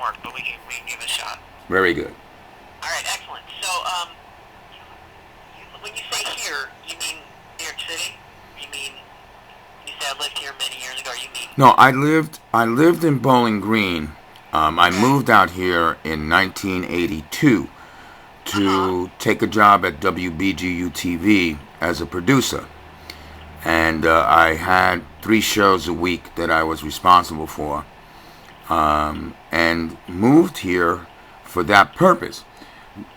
work, but we can give it a shot. Very good. All right, excellent. So, when you say here, you mean New York City? You mean you said I lived here many years ago? You mean? No, I lived in Bowling Green. I Okay. moved out here in 1982 to take a job at WBGU TV as a producer. And I had 3 shows a week that I was responsible for, and moved here for that purpose.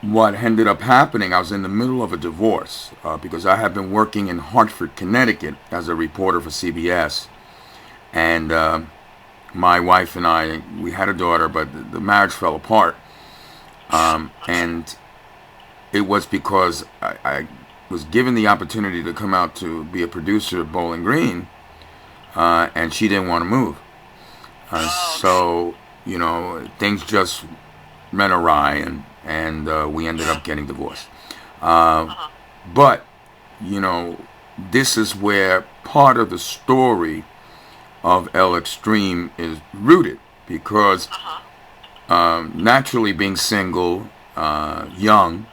What ended up happening, I was in the middle of a divorce because I had been working in Hartford, Connecticut as a reporter for CBS. And my wife and I, we had a daughter, but the marriage fell apart. And it was because I was given the opportunity to come out to be a producer at Bowling Green, and she didn't want to move. So, things just went awry, and we ended up getting divorced. But, this is where part of the story of L Extreme is rooted, because naturally being single, young,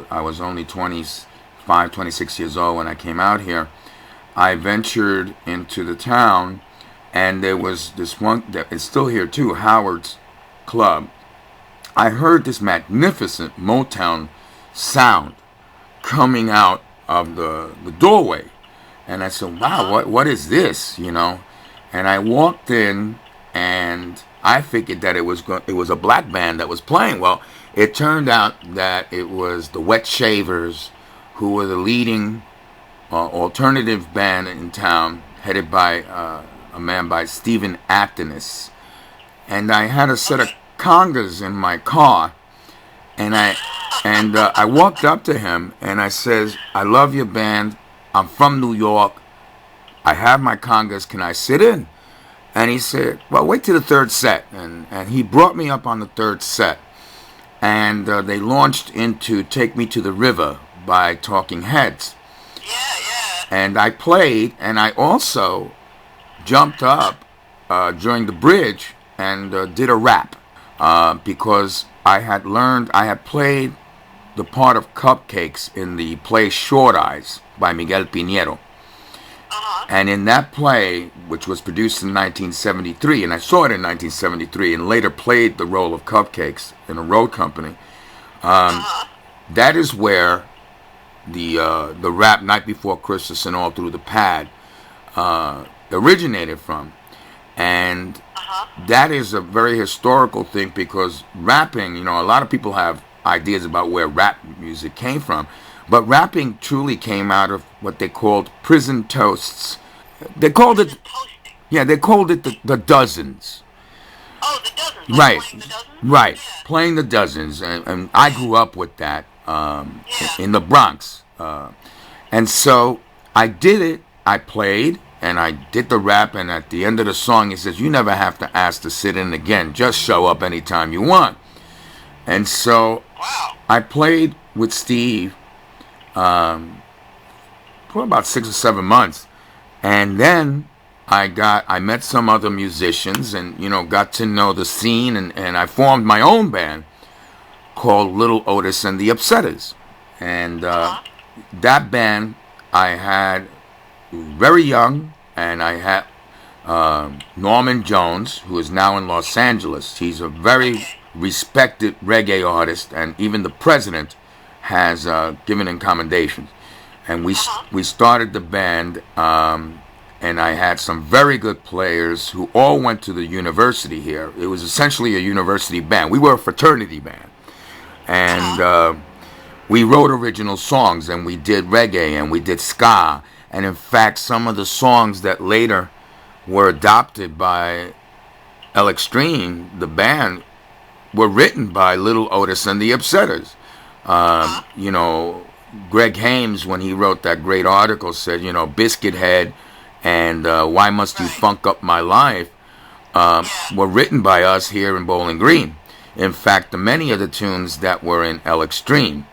I was only 25, 26 years old when I came out here. I ventured into the town, and there was this one that is still here too, Howard's Club. I heard this magnificent Motown sound coming out of the doorway, and I said, "Wow, what is this?" And I walked in, and I figured that it was a black band that was playing. Well, it turned out that it was the Wet Shavers, who were the leading alternative band in town, headed by a man by Stephen Aptonis. And I had a set of congas in my car, and I walked up to him and I says, "I love your band. I'm from New York. I have my congas. Can I sit in?" And he said, "Well, wait till the third set." And he brought me up on the third set. And they launched into Take Me to the River by Talking Heads. Yeah. And I played, and I also jumped up during the bridge and did a rap because I had played the part of Cupcakes in the play Short Eyes by Miguel Piñero. And in that play, which was produced in 1973, and I saw it in 1973, and later played the role of Cupcakes in a road company, that is where the rap Night Before Christmas and All Through the Pad originated from. And that is a very historical thing, because rapping, a lot of people have ideas about where rap music came from. But rapping truly came out of what they called prison toasts. They called it, they called it the dozens. Oh, the dozens. Right, Playing the dozens? right, Yeah. playing the dozens, and I grew up with that in the Bronx, and so I did it. I played, and I did the rap, and at the end of the song, he says, "You never have to ask to sit in again. Just show up anytime you want." And so I played with Steve for about 6 or 7 months, and then I met some other musicians, and got to know the scene, and I formed my own band called Little Otis and the Upsetters. And that band I had very young, and I had Norman Jones, who is now in Los Angeles. He's a very respected reggae artist, and even the president has given him commendations. And we started the band, and I had some very good players who all went to the university here. It was essentially a university band. We were a fraternity band. And we wrote original songs, and we did reggae, and we did ska. And in fact, some of the songs that later were adopted by L Extreme, the band, were written by Little Otis and the Upsetters. Greg Hames, when he wrote that great article, said, Biscuit Head and Why Must You Funk Up My Life were written by us here in Bowling Green. In fact, many of the tunes that were in L Extreme,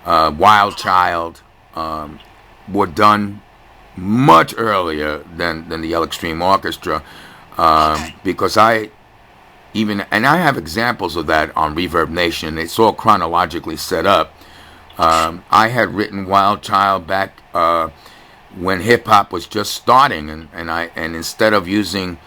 Wild Child, were done much earlier than the L Extreme Orchestra, because I even, and I have examples of that on Reverb Nation. It's all chronologically set up. I had written Wild Child back when hip hop was just starting, and instead of using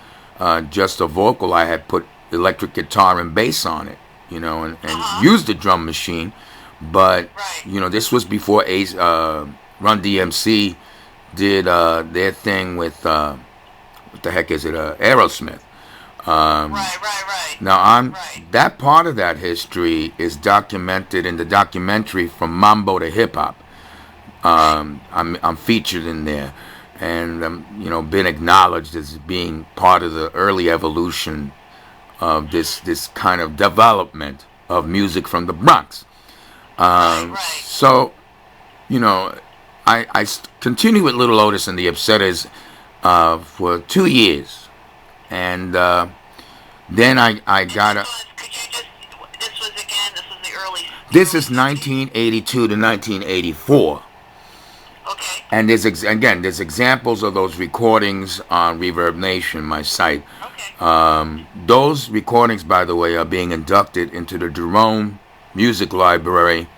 just a vocal, I had put electric guitar and bass on it, you know, and used the drum machine. But you know, this was before Run DMC did their thing with what the heck is it, Aerosmith. Right. Now, that part of that history is documented in the documentary From Mambo to Hip Hop. I'm featured in there, and you know, been acknowledged as being part of the early evolution of this kind of development of music from the Bronx. So, you know, I continued with Little Otis and the Upsetters for 2 years, and then I got a. This was the early. This is 1982 to 1984. Okay. And there's examples of those recordings on Reverb Nation, my site. Okay. Those recordings, by the way, are being inducted into the Jerome Music Library,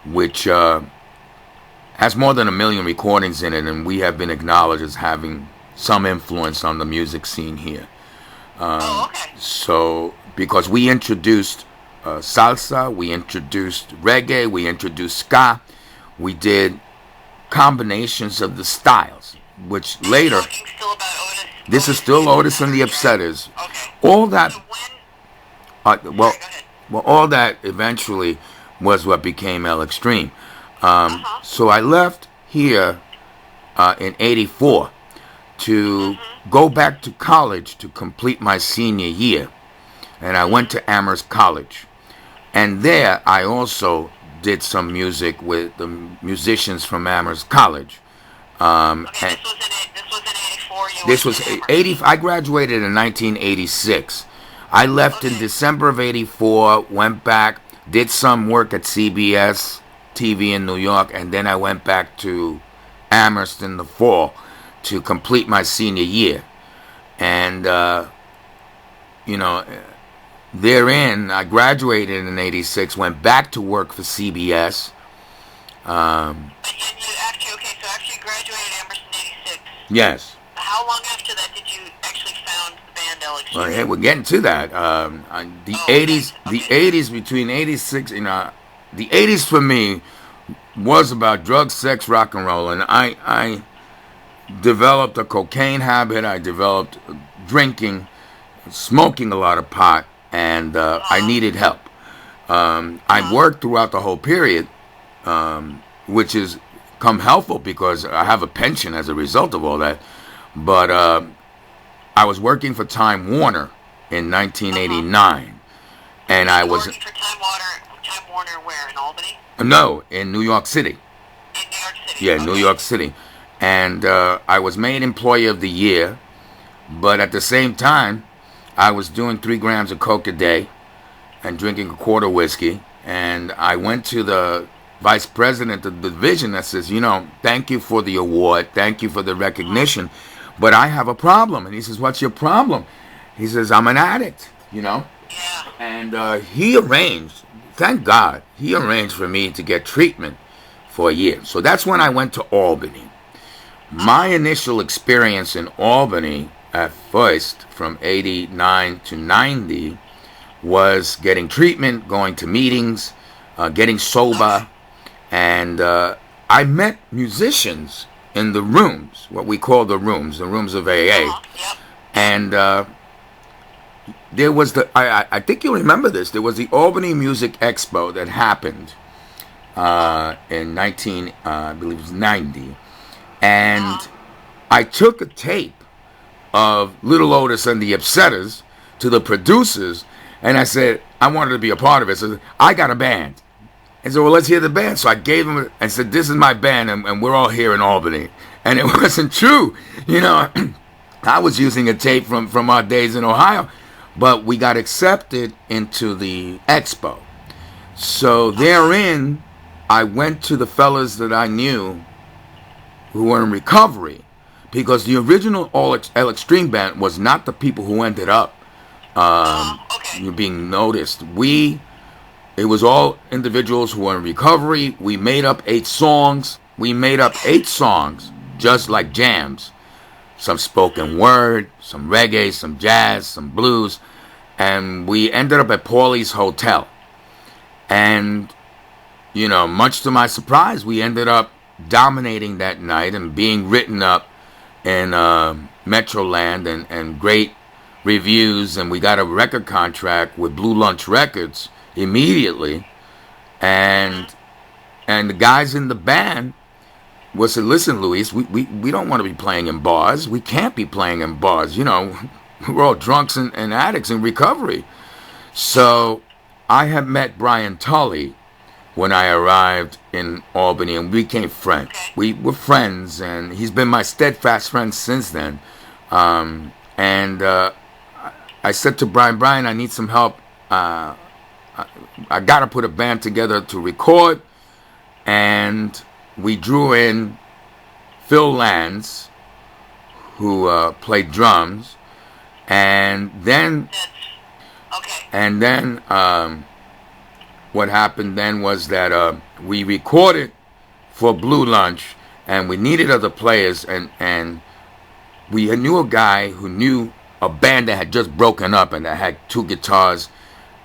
which has more than 1 million recordings in it, and we have been acknowledged as having some influence on the music scene here. Okay. So, because we introduced salsa, we introduced reggae, we introduced ska, we did combinations of the styles, which later, Still about Otis? this is still Otis and the Upsetters. Okay. All that, So when, well, sorry, go ahead. well, all that eventually was what became El Extreme. So I left here in '84 to go back to college to complete my senior year, and I went to Amherst College, and there I also did some music with the musicians from Amherst College. Okay, this was in 84. This was 80. I graduated in 1986. I left in December of '84. Went back, did some work at CBS TV in New York, and then I went back to Amherst in the fall to complete my senior year. And you know, therein, I graduated in '86. Went back to work for CBS. And after you graduated Amherst in 86. Yes. How long after that did you actually found the band El Extreme? Well, hey, we're getting to that. The '80s, the '80s between '86, you know, the '80s for me was about drugs, sex, rock and roll, and I developed a cocaine habit. I developed drinking, smoking a lot of pot, and I needed help. I worked throughout the whole period, which is come helpful because I have a pension as a result of all that. But I was working for Time Warner in 1989, and I was working for Time Warner where, in Albany? No, in New York City. In New York City. Yeah, New York City. And I was made Employee of the Year, but at the same time, I was doing 3 grams of coke a day and drinking a quart of whiskey. And I went to the vice president of the division that says, you know, thank you for the award, thank you for the recognition, but I have a problem. And he says, what's your problem? He says, I'm an addict, you know. Yeah. And he arranged, thank God, he arranged for me to get treatment for a year. So that's when I went to Albany. My initial experience in Albany at first, from 89 to 90, was getting treatment, going to meetings, getting sober, and I met musicians in the rooms, what we call the rooms of AA. Yep. And there was I think you remember this, there was the Albany Music Expo that happened in I believe it was 90. And I took a tape of Little Otis and the Upsetters to the producers, and I said, I wanted to be a part of it. So I got a band. And so, well, let's hear the band. So I gave them and said, this is my band, and we're all here in Albany. And it wasn't true. You know, I was using a tape from our days in Ohio, but we got accepted into the expo. So therein, I went to the fellas that I knew who were in recovery, because the original El Extreme band was not the people who ended up Okay. You're being noticed. It was all individuals who were in recovery. We made up 8 songs. We made up 8 songs, just like jams. Some spoken word, some reggae, some jazz, some blues. And we ended up at Paulie's Hotel. And, much to my surprise, we ended up dominating that night and being written up in Metroland and great reviews. And we got a record contract with Blue Lunch Records immediately. And the guys in the band said, listen, Luis, we don't want to be playing in bars. We can't be playing in bars. We're all drunks and addicts in recovery. So I had met Brian Tully when I arrived in Albany, and we became friends. We were friends, and he's been my steadfast friend since then. I said to Brian, I need some help. I got to put a band together to record, and we drew in Phil Lands, who played drums, and then what happened then was that we recorded for Blue Lunch, and we needed other players, and we knew a guy who knew a band that had just broken up and that had 2 guitars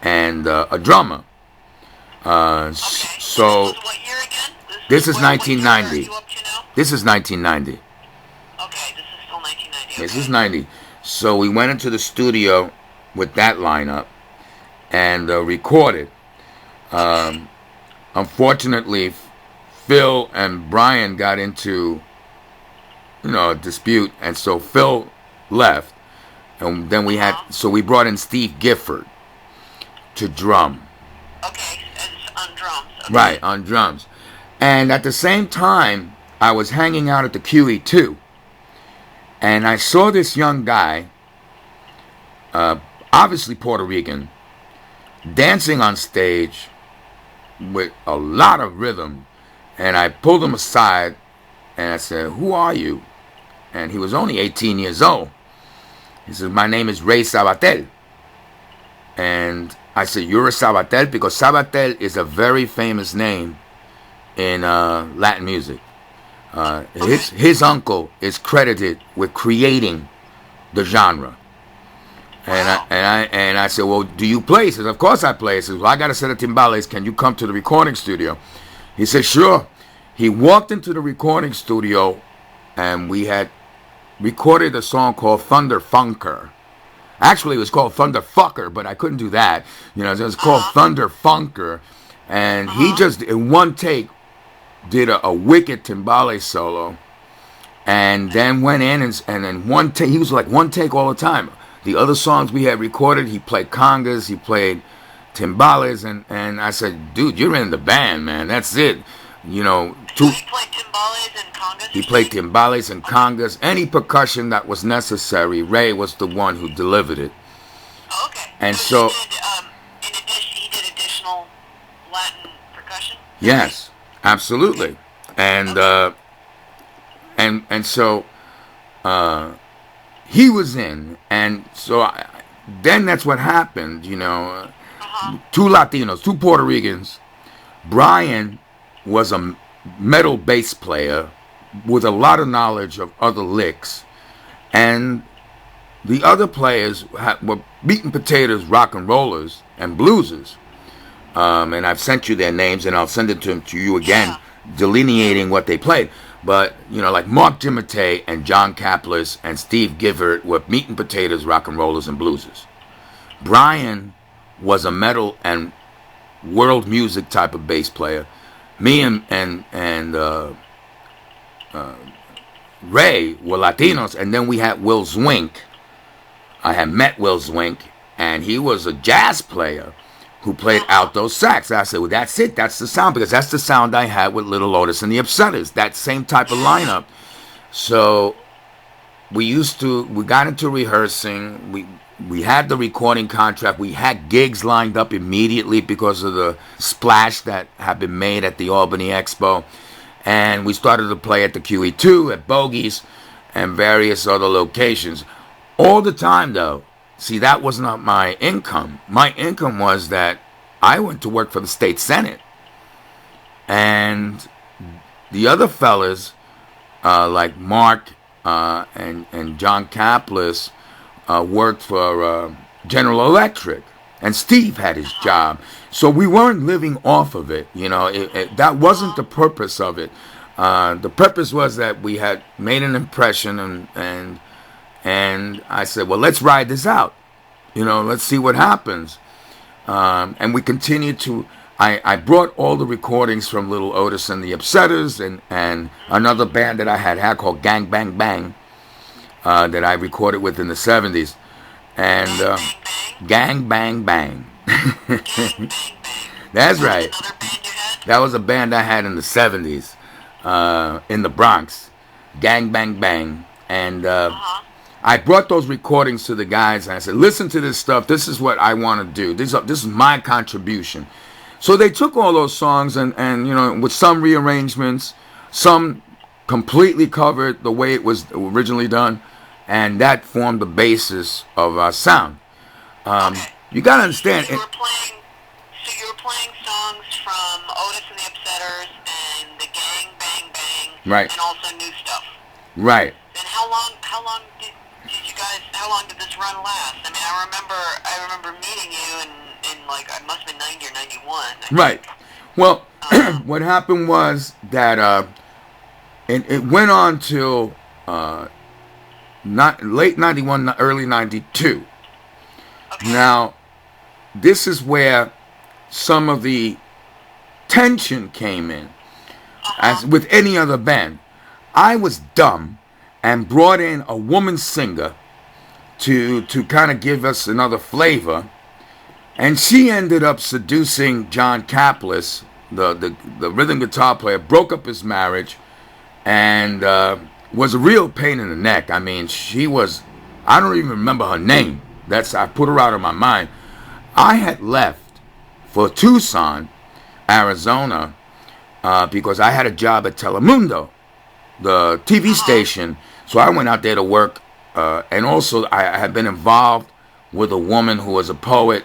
and a drummer. So This was what year again? this is what year 1990. are you up to now? This is 1990. Okay, this is still 1990. This is 90. So we went into the studio with that lineup and recorded. Unfortunately, Phil and Brian got into, a dispute, and so Phil left, and then we brought in Steve Gifford to drum. Okay, it's on drums. Okay. Right, on drums. And at the same time, I was hanging out at the QE2, and I saw this young guy, obviously Puerto Rican, dancing on stage with a lot of rhythm. And I pulled him aside, and I said, "Who are you?" And he was only 18 years old. He said, "My name is Ray Sabatel." And I said, "You're a Sabatel?" Because Sabatel is a very famous name in Latin music. His uncle is credited with creating the genre. And I said, "Well, do you play?" He says, "Of course I play." He says, "Well, I got a set of timbales. Can you come to the recording studio?" He said, "Sure." He walked into the recording studio, and we had recorded a song called Thunder Funker. Actually, it was called Thunder Fucker, but I couldn't do that. It was called Thunder Funker. And he just, in one take, did a wicked timbale solo. And then went in, and then one take, he was like one take all the time. The other songs we had recorded, he played congas, he played timbales, and I said, "Dude, you're in the band, man. That's it." So he played timbales and congas? He played timbales and congas, any percussion that was necessary. Ray was the one who delivered it. Oh, okay. And so he did additional Latin percussion? Yes, absolutely. And so he was in, and so then that's what happened. 2 Latinos, 2 Puerto Ricans. Brian was a metal bass player with a lot of knowledge of other licks, and the other players were meat and potatoes rock and rollers and bluesers. And I've sent you their names, and I'll send it to you again, delineating what they played. But, like Mark Gimatay and John Kaplis and Steve Gifford were meat and potatoes rock and rollers and bluesers. Brian was a metal and world music type of bass player. Me and Ray were Latinos, and then we had Will Zwink. I had met Will Zwink, and he was a jazz player who played alto sax. I said, "Well, that's it. That's the sound," because that's the sound I had with Little Otis and the Upsetters. That same type of lineup. So we got into rehearsing. We had the recording contract. We had gigs lined up immediately because of the splash that had been made at the Albany Expo. And we started to play at the QE2, at Bogies, and various other locations. All the time, though, see, that was not my income. My income was that I went to work for the state senate, and the other fellas, like Mark and John Kaplis, worked for General Electric, and Steve had his job. So we weren't living off of it. That wasn't the purpose of it. The purpose was that we had made an impression, and I said, well, let's ride this out. Let's see what happens. And we continued to. I brought all the recordings from Little Otis and the Upsetters and another band that I had called Gang Bang Bang, that I recorded with in the 70s. And Gang Bang Bang. That's right. That was a band I had in the 70s, in the Bronx. Gang Bang Bang. And I brought those recordings to the guys, and I said, listen to this stuff. This is what I want to do. This is my contribution. So they took all those songs and with some rearrangements, some completely covered the way it was originally done, and that formed the basis of our sound. You got to understand. So you were playing songs from Otis and the Upsetters and the Gang Bang Bang, right, and also new stuff. Right. And how long did you guys? How long did this run last? I mean, I remember meeting you in like, I must have been 90 or 91. Right. Well, what happened was that it went on till late 91, early 92. Okay. Now, this is where some of the tension came in. As with any other band, I was dumb and brought in a woman singer to kind of give us another flavor. And she ended up seducing John Kaplis, the rhythm guitar player, broke up his marriage, and was a real pain in the neck. I mean, she was, I don't even remember her name. I put her out of my mind. I had left for Tucson, Arizona, because I had a job at Telemundo, the TV station. So I went out there to work, and also I had been involved with a woman who was a poet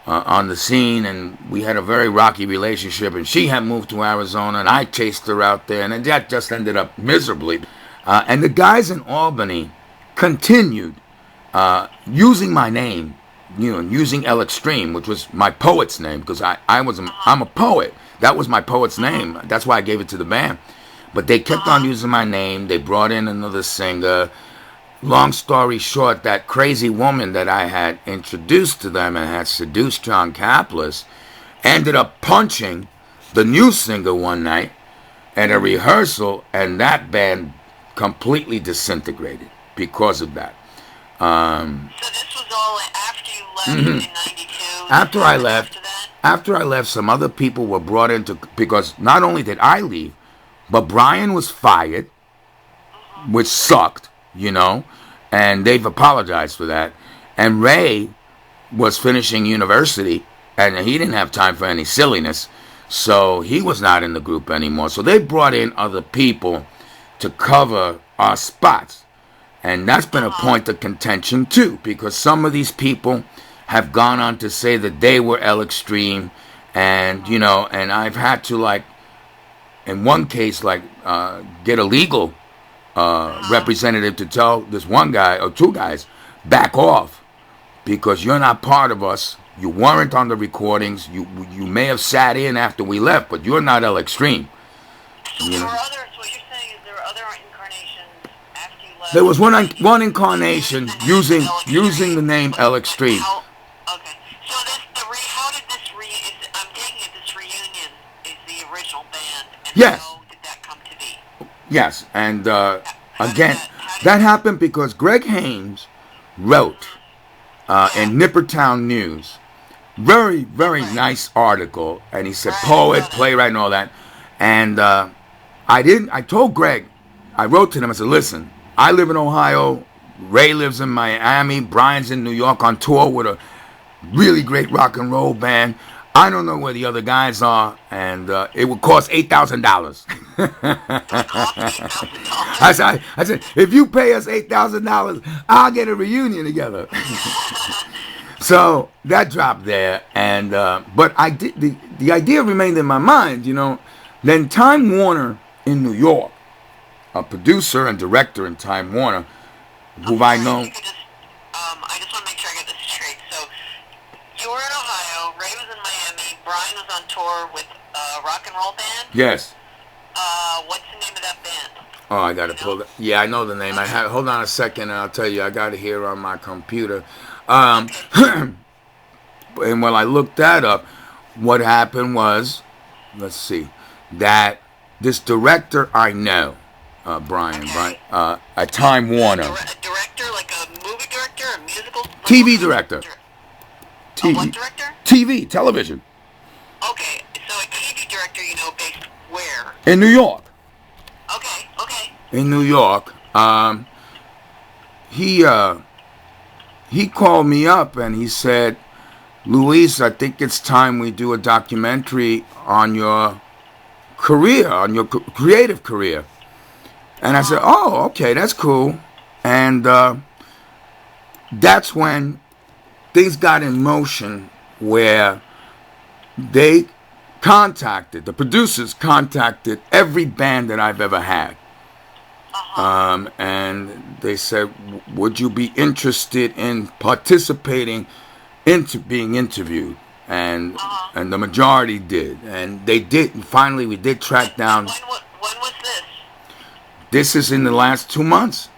on the scene, and we had a very rocky relationship, and she had moved to Arizona, and I chased her out there, and that just ended up miserably. And the guys in Albany continued using my name, using El Extreme, which was my poet's name, because I'm a poet. That was my poet's name. That's why I gave it to the band. But they kept on using my name. They brought in another singer. Long story short, that crazy woman that I had introduced to them and had seduced John Kaplis ended up punching the new singer one night at a rehearsal, and that band completely disintegrated because of that. So this was all after you left in 92? After I left, some other people were brought in because not only did I leave, but Brian was fired, which sucked. And they've apologized for that. And Ray was finishing university, and he didn't have time for any silliness, so he was not in the group anymore. So they brought in other people to cover our spots. And that's been a point of contention, too, because some of these people have gone on to say that they were El Extreme, and, and I've had to, in one case, get a legal representative to tell this one guy or two guys, back off, because you're not part of us. You weren't on the recordings. You may have sat in after we left, but you're not El Extreme. So there were others. What you're saying is there were other incarnations after you left. There was one incarnation using the name El Extreme. Okay. So how did this I'm taking it this reunion is the original band. And yes. How did that come to be? Yes, and again, that happened because Greg Haynes wrote in Nippertown News, very, very nice article, and he said poet, playwright, and all that. And I told Greg, I wrote to him, I said, listen, I live in Ohio, Ray lives in Miami, Brian's in New York on tour with a really great rock and roll band. I don't know where the other guys are, and it would cost $8,000. It cost me $8,000. I said, if you pay us $8,000, I'll get a reunion together. So that dropped there, and but I did the idea remained in my mind, you know. Then Time Warner in New York, a producer and director in Time Warner, who I know. I just want to make sure I get this straight. So you were in Ohio, Ray was in Miami, Brian was on tour with a rock and roll band. Yes. What's the name of that band? Oh, I gotta pull it. Yeah, I know the name. I have. Hold on a second, and I'll tell you. I got it here on my computer. And when I looked that up, what happened was, let's see, that this director I know, Brian, right? At Time Warner. A director, like a movie director, a musical? TV director. A what director? TV, television. Okay, so a TV director, you know, based where? In New York. Okay. In New York. He called me up and he said, Luis, I think it's time we do a documentary on your career, on your creative career. And I said, oh, okay, that's cool. And that's when things got in motion where the producers contacted every band that I've ever had. And they said, would you be interested in participating into being interviewed? And the majority did. And they did. And finally, we did track down. When was this? This is in the last 2 months.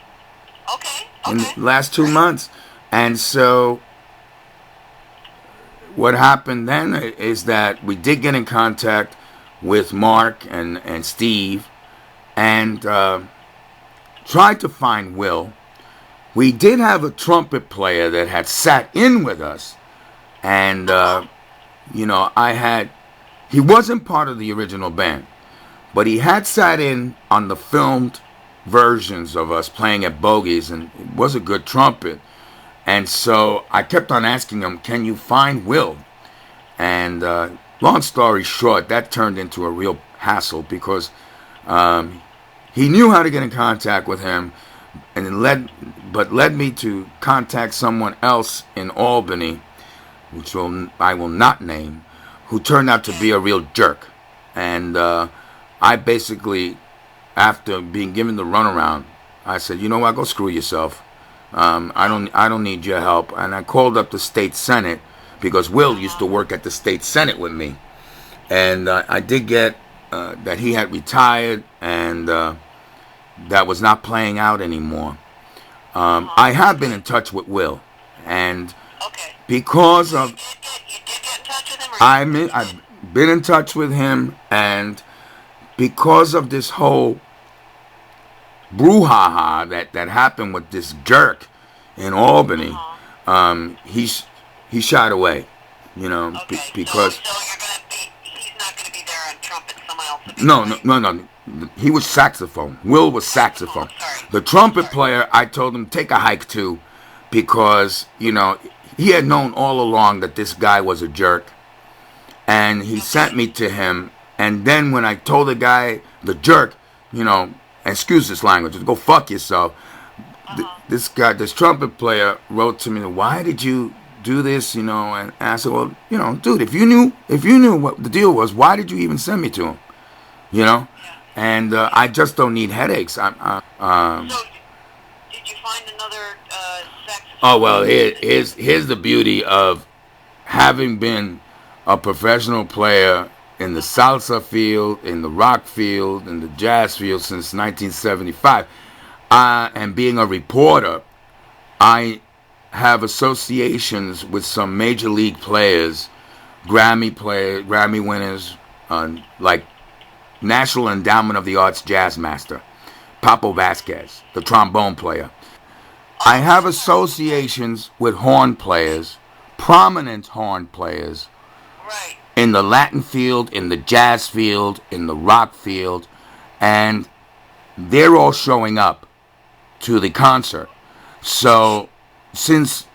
Okay. In the last 2 months. And so what happened then is that we did get in contact with Mark and Steve and tried to find Will. We did have a trumpet player that had sat in with us. And, you know, he wasn't part of the original band, but he had sat in on the filmed versions of us playing at Bogies, and it was a good trumpet. And so I kept on asking him, can you find Will? And long story short, that turned into a real hassle because he knew how to get in contact with him, and it led me to contact someone else in Albany, which I will not name, who turned out to be a real jerk. And I basically, after being given the runaround, I said, you know what, go screw yourself. I don't need your help. And I called up the state senate because Will used to work at the state senate with me. And I did get that he had retired and that was not playing out anymore. I have been in touch with Will, and because of you did get in touch with him? I've been in touch with him, and because of this whole brouhaha that happened with this jerk in Albany, he shied away, you know, because so he's not gonna be there on trumpet. Someone else will be no. He was saxophone. Will was saxophone. The trumpet player, I told him take a hike to, because you know he had known all along that this guy was a jerk, and he sent me to him. And then when I told the guy, the jerk, you know, excuse this language, go fuck yourself. This trumpet player wrote to me, why did you do this, you know? And I said, well, you know, dude, if you knew what the deal was, why did you even send me to him? You know? And I just don't need headaches. So, did you find another saxophone? Oh, well, here's the beauty of having been a professional player in the salsa field, in the rock field, in the jazz field since 1975, and being a reporter. I have associations with some major league players, Grammy winners, like National Endowment of the Arts jazz master, Papo Vasquez, the trombone player. I have associations with horn players, prominent horn players, in the Latin field, in the jazz field, in the rock field, and they're all showing up to the concert. So since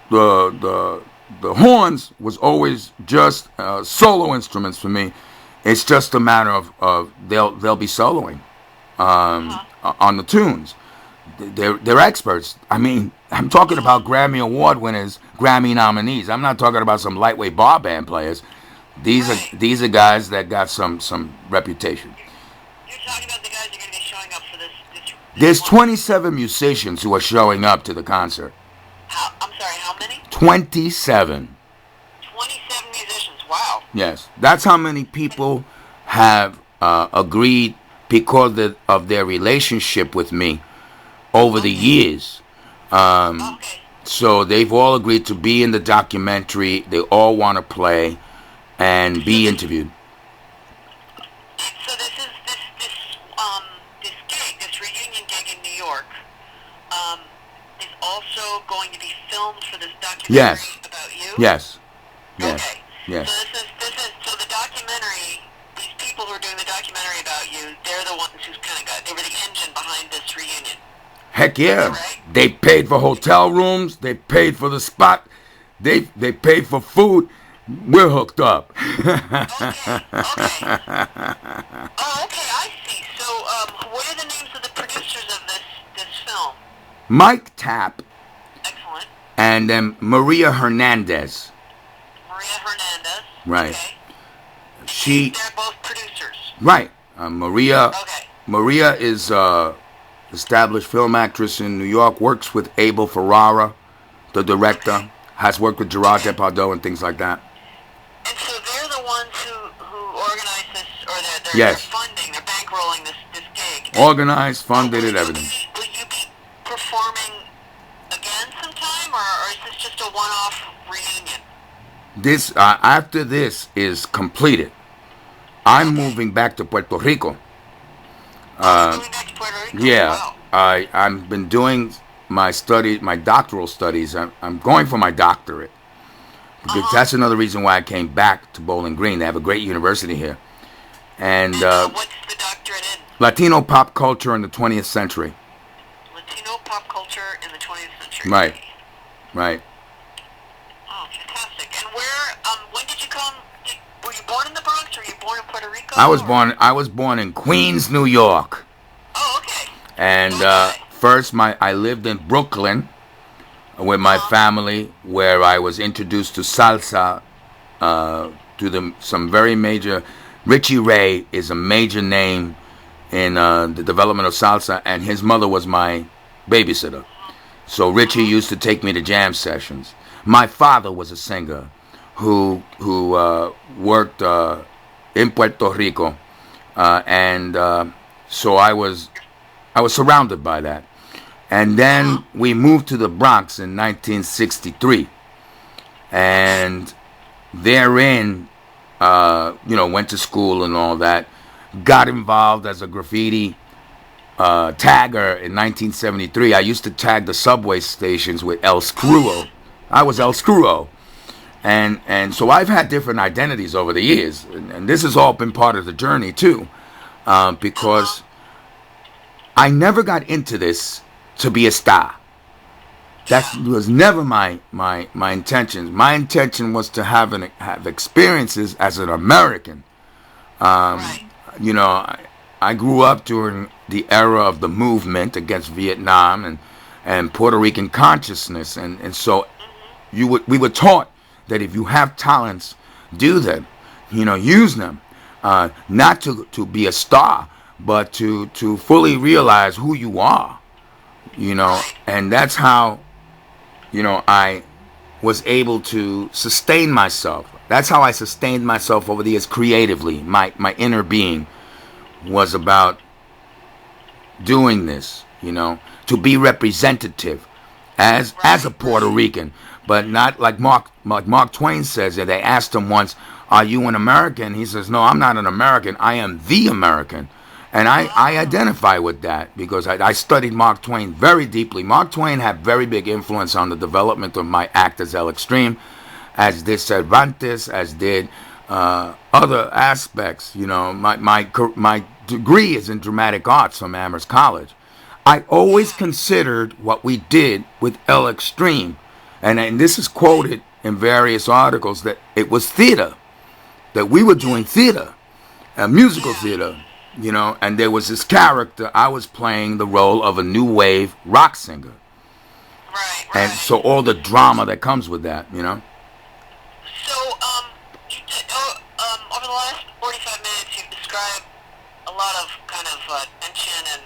the horns was always just solo instruments for me, It's just a matter of they'll be soloing on the tunes. They're experts. I mean, I'm talking about Grammy Award winners, Grammy nominees. I'm not talking about some lightweight bar band players. Right. These are guys that got some reputation. You're talking about the guys that are going to be showing up for this There's one. 27 musicians who are showing up to the concert. I'm sorry, how many? 27. 27 musicians. Wow. Yes, that's how many people have agreed because of their relationship with me over the years. Okay. So they've all agreed to be in the documentary. They all want to play and be interviewed. So this gig, this reunion gig in New York, is also going to be filmed for this documentary Yes. about you. Yes. Yes. Okay. Yes. So the documentary. These people who are doing the documentary about you, they're the ones who's they were the engine behind this reunion. Heck yeah. Right? They paid for hotel rooms. They paid for the spot. They paid for food. We're hooked up. Okay. Oh, okay, I see. So, what are the names of the producers of this film? Mike Tapp Excellent. and then Maria Hernandez. Maria Hernandez. Right. Okay. They're both producers. Right. Maria Okay. Maria is established film actress in New York. Works with Abel Ferrara, the director. Okay. Has worked with Gerard Depardieu and things like that. And so they're the ones who organize this, or they're Yes. funding, they're bankrolling this gig. Organized, funded it, everything. Will you be performing again sometime, or is this just a one-off reunion? This after this is completed, I'm moving back to Puerto Rico. You're moving back to Puerto Rico? Yeah, Wow. I've been doing my doctoral studies. I'm going for my doctorate because that's another reason why I came back to Bowling Green. They have a great university here, and What's the doctorate in? Latino pop culture in the 20th century. Latino pop culture in the 20th century. Right, right. Oh, fantastic. And when did you come? Were you born in the Bronx, or were you born in Puerto Rico? I was born in Queens, New York. Oh, okay. And first, I lived in Brooklyn with my family, where I was introduced to salsa, to some very major. Richie Ray is a major name in the development of salsa, and his mother was my babysitter. So Richie used to take me to jam sessions. My father was a singer who worked in Puerto Rico, and so I was surrounded by that. And then we moved to the Bronx in 1963, and therein, went to school and all that. Got involved as a graffiti tagger in 1973. I used to tag the subway stations with El Screwo. I was El Screwo. And so I've had different identities over the years. And this has all been part of the journey, too. Because I never got into this to be a star. That was never my intention. My intention was to have experiences as an American. Right. I grew up during the era of the movement against Vietnam and Puerto Rican consciousness, and so we were taught that if you have talents, do them, use them, not to be a star, but to fully realize who you are, and that's how, I was able to sustain myself. That's how I sustained myself over the years creatively. My inner being was about doing this, to be representative as a Puerto Rican, but not like Mark Twain says. That they asked him once, "Are you an American?" He says, "No, I'm not an American. I am the American." And I identify with that because I studied Mark Twain very deeply. Mark Twain had very big influence on the development of my act as El Extreme, as did Cervantes, as did other aspects. My degree is in dramatic arts from Amherst College. I always considered what we did with El Extreme, and this is quoted in various articles, that it was theater, that we were doing theater. a musical Yeah. theater, you know, and there was this character. I was playing the role of a new wave rock singer. Right, And right. so all the drama that comes with that, you know. So, you did, over the last 45 minutes, you've described a lot of kind of tension and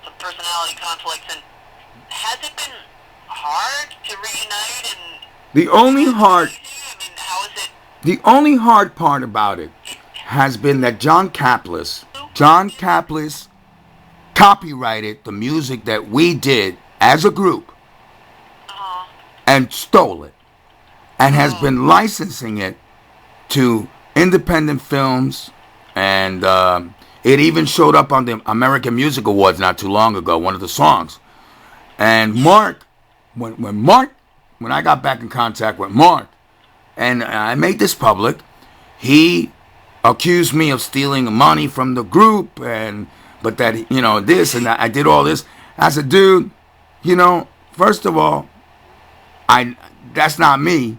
some personality conflicts. And has it been hard to reunite and The have you only gone hard crazy? I mean, how is it? the only hard part about it has been that John Caplis copyrighted the music that we did as a group Uh, and stole it and has oh, been licensing it to independent films, and it even showed up on the American Music Awards not too long ago, one of the songs. And Mark, when I got back in contact with Mark, and I made this public, he accused me of stealing money from the group, and but that, you know, this and that, I did all this. I said, dude, you know, first of all, that's not me.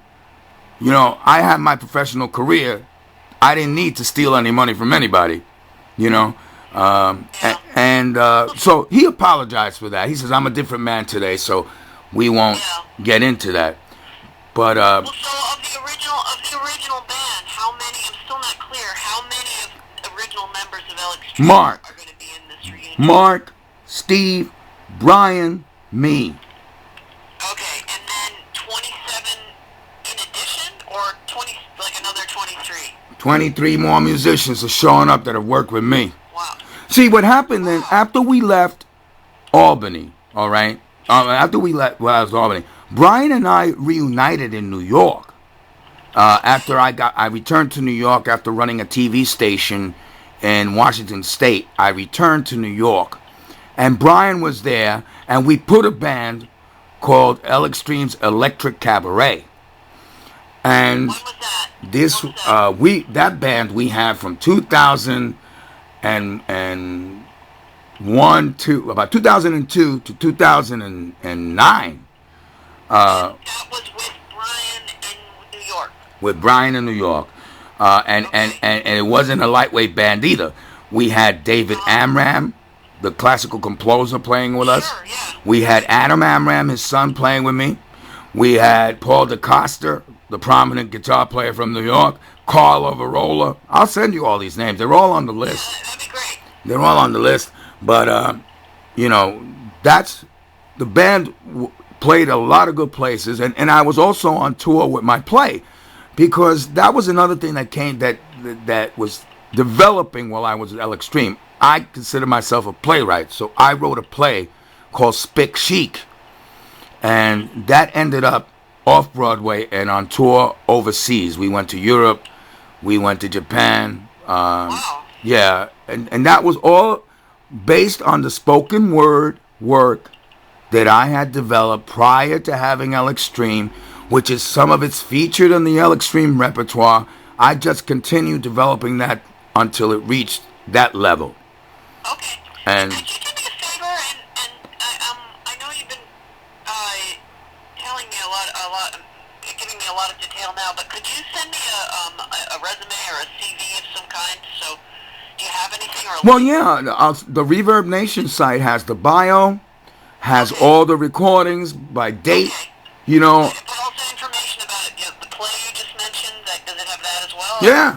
You know, I had my professional career. I didn't need to steal any money from anybody, you know. yeah, So he apologized for that. He says, I'm a different man today, so we won't yeah. get into that. But Well, so of the original band, how many? I'm still not clear. How many of the original members of Alex Tree are Mark, going to be in this reunion? Mark, Steve, Brian, me. Okay, and then 27 in addition, or 20, like another 23? 23 more musicians are showing up that have worked with me. Wow. See, what happened then, Wow. after we left Albany, all right? After we left Albany, Brian and I reunited in New York. After I returned to New York after running a TV station in Washington State. I returned to New York, and Brian was there, and we put a band called L Extreme's Electric Cabaret. And When was that? this When was that? that band we had from 2001 to about 2002 to 2009 That was with Brian in New York. with Brian in New York, and it wasn't a lightweight band either. We had David Amram, the classical composer, playing with us. Sure, yeah. We had Adam Amram, his son, playing with me. We had Paul DeCoster, the prominent guitar player from New York. Carl Overola. I'll send you all these names. They're all on the list. That'd be great. They're all on the list. But, you know, that's the band played a lot of good places. And I was also on tour with my play, because that was another thing that came that was developing while I was at L Extreme. I consider myself a playwright. So I wrote a play called Spick Chic. And that ended up off Broadway and on tour overseas. We went to Europe. We went to Japan. Wow. Yeah, and that was all based on the spoken word work that I had developed prior to having L Extreme, which is some of it's featured in the L Extreme repertoire. I just continued developing that until it reached that level. Okay. And Could you do me a favor? And I know you've been telling me giving me a lot of detail now. But could you send me a resume or a CV of some kind? So, do you have anything or? well, yeah, the Reverb Nation site has the bio, has Okay. all the recordings by date. Okay. You know, But also information about it. The play you just mentioned. Does it have that as well? yeah.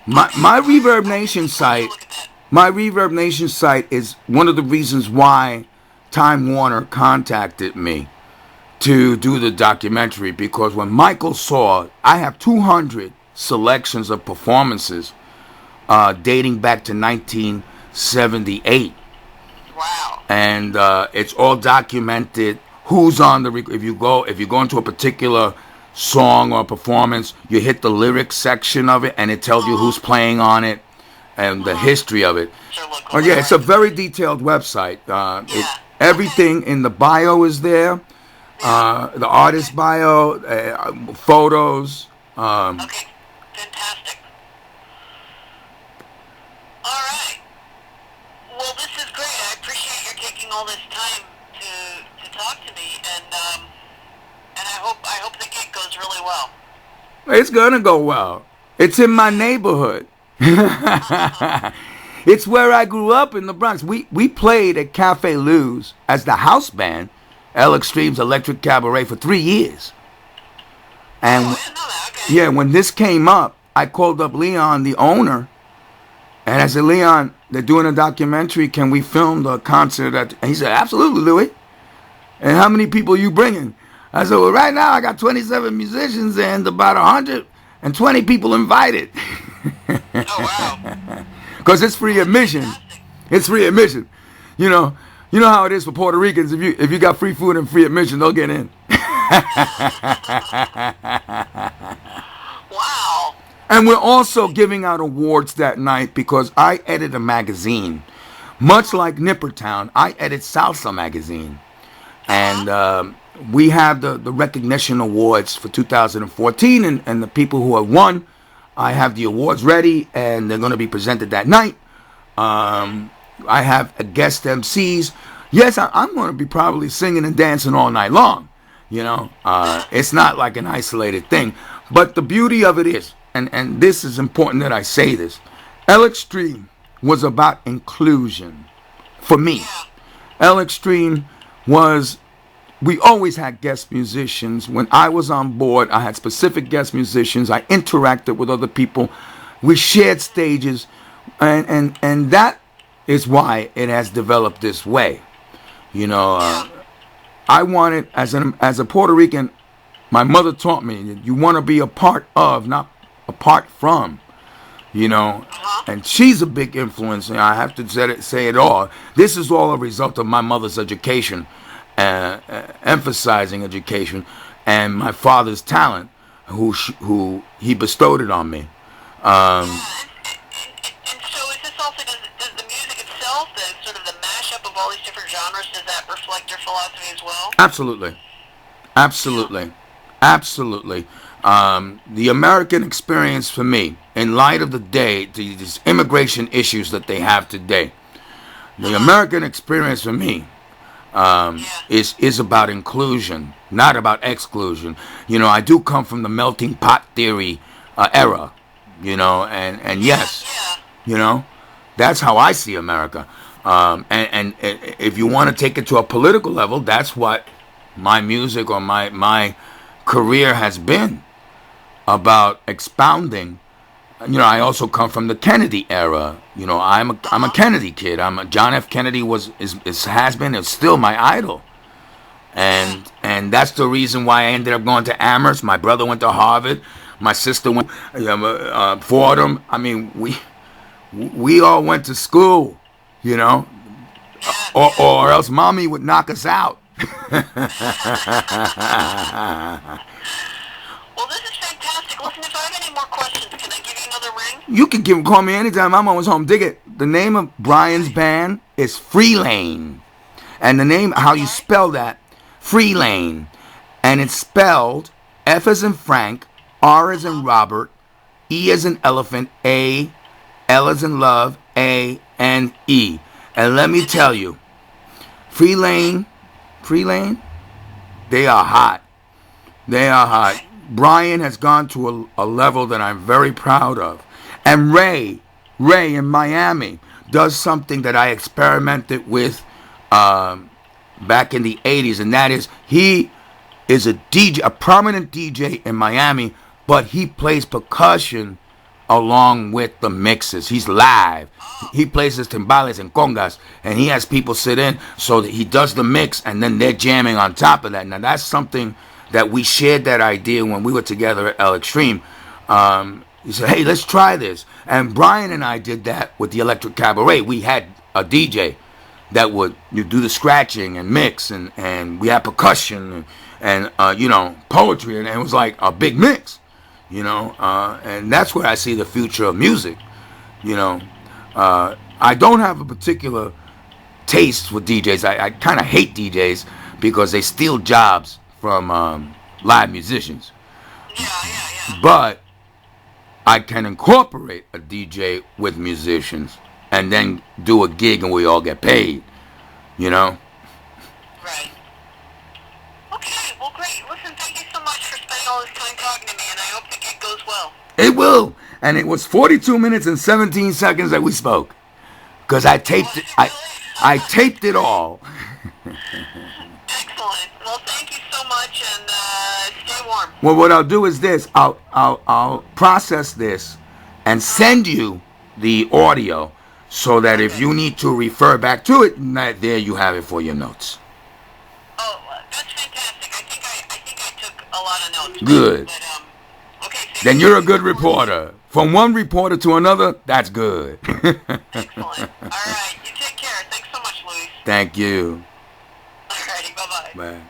My Reverb I'll Nation take a site. look at that. My Reverb Nation site is one of the reasons why Time Warner contacted me to do the documentary, because when Michael saw, I have 200 selections of performances dating back to 1978, Wow. and it's all documented. Who's on the if you go into a particular song or performance, you hit the lyrics section of it, and it tells you who's playing on it and the history of it. Sure, look. Oh yeah, it's a very detailed website. Yeah. Everything in the bio is there. The artist bio, photos. Okay. Fantastic. All right. Well, this is great. I appreciate your taking all this time to talk to me, and I hope the gig goes really well. It's gonna go well. It's in my neighborhood. It's where I grew up in the Bronx. We played at Cafe Lou's as the house band, L Extreme's Electric Cabaret, for 3 years. And Oh, I didn't know that. Okay. yeah, when this came up, I called up Leon, the owner, and I said, Leon, they're doing a documentary. Can we film the concert? And he said, absolutely, Louis. And how many people are you bringing? I said, well, right now I got 27 musicians and about 120 people invited. Oh, wow. Because it's free admission. Fantastic. It's free admission. You know how it is for Puerto Ricans. If you got free food and free admission, they'll get in. Wow. And we're also giving out awards that night because I edit a magazine. Much like Nippertown, I edit Salsa magazine. And we have the recognition awards for 2014. And the people who have won, I have the awards ready. And they're going to be presented that night. I have a guest MCs. Yes, I'm going to be probably singing and dancing all night long. It's not like an isolated thing. But the beauty of it is, and this is important that I say this, L Extreme was about inclusion for me. L Extreme was, we always had guest musicians. When I was on board, I had specific guest musicians. I interacted with other people. We shared stages. And that is why it has developed this way. I wanted, as a Puerto Rican, my mother taught me that you want to be a part of, not apart from, and she's a big influence. And I have to say it all. This is all a result of my mother's education, emphasizing education, and my father's talent, who he bestowed it on me. And so is this also, does the music itself, the sort of the mashup of all these different genres, does that reflect your philosophy as well? Absolutely. The American experience for me, in light of the day, these immigration issues that they have today, the American experience for me is about inclusion, not about exclusion. I do come from the melting pot theory era, and yes, that's how I see America. And if you want to take it to a political level, that's what my music or my career has been about, expounding. I also come from the Kennedy era. I'm a Kennedy kid. John F. Kennedy is still my idol, and that's the reason why I ended up going to Amherst. My brother went to Harvard. My sister went Fordham. I mean, we all went to school, or else mommy would knock us out. Well, this is fantastic. Listen, if I have any more questions, can I give you another ring? You can call me anytime. I'm always home. Dig it. The name of Brian's band is Free Lane. And the name, how you spell that, Free Lane. And it's spelled F as in Frank, R as in Robert, E as in elephant, A, L as in love, A, N, E. And let me tell you, Free Lane, they are hot. They are hot. Brian has gone to a level that I'm very proud of. And Ray in Miami does something that I experimented with back in the 80s. And that is, he is a DJ, a prominent DJ in Miami, but he plays percussion along with the mixes. He's live. He plays his timbales and congas, and he has people sit in so that he does the mix, and then they're jamming on top of that. Now, that's something that we shared that idea when we were together at L Extreme. He said, hey, let's try this. And Brian and I did that with the Electric Cabaret. We had a DJ that would do the scratching and mix, and we had percussion and poetry, and it was like a big mix. And that's where I see the future of music. I don't have a particular taste for DJs. I kind of hate DJs because they steal jobs from live musicians. Yeah. But I can incorporate a DJ with musicians and then do a gig and we all get paid. Right. Okay, well, great. Listen, thank you so much for spending all this time talking to me, and I hope the gig goes well. It will. And it was 42 minutes and 17 seconds that we spoke. Because I taped it. I taped it all. Excellent. Well, thank you so much, and stay warm. Well, what I'll do is this. I'll process this and send you the audio so that if you need to refer back to it, there you have it for your notes. Oh, that's fantastic. I think I took a lot of notes. Good. But, okay. So Then you're a good reporter. From one reporter to another, that's good. Excellent. All right. You take care. Thanks so much, Luis. Thank you. All righty. Bye-bye. Bye.